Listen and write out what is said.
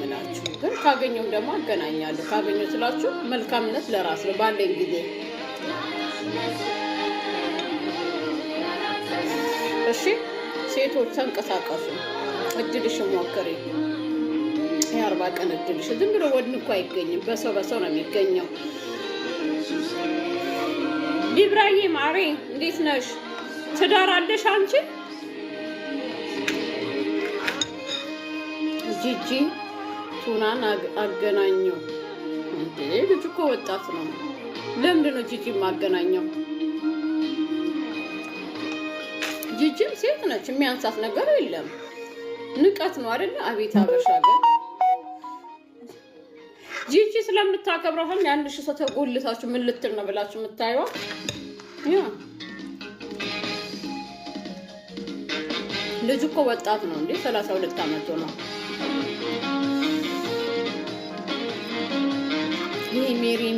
የምላችሁ። ግን ካገኘው ደግሞ አገናኛለሁ። ካገኘው ስላችሁ መልካምነት ለራስ ነው ባለኝ ጊዜ። እሺ ሴቶች ተንቀሳቀሱ፣ እድልሽን ሞክሪ። የ40 ቀን እድልሽ ዝም ብሎ ወድን እኮ አይገኝም። በሰው ነው የሚገኘው። ዲብራዬ ማሬ እንዴት ነሽ? ትዳር አለሽ አንቺ? ጂጂ ቱናን አገናኘው እንዴ? ልጅ እኮ ወጣት ነው። ለምንድን ነው ጂጂ ማገናኘው? ጂጂም ሴት ነች፣ የሚያንሳት ነገር የለም። ንቀት ነው አይደል? አቤት አበሻ ግን ጂጂ ስለምታከብረው ያን ሺህ ሰው ተጎልታችሁ ምን ልትል ነው ብላችሁ የምታዩዋ? ያ ልጅ እኮ ወጣት ነው እንዴ? 32 ዓመቱ ነው። ይሄ ሜሪ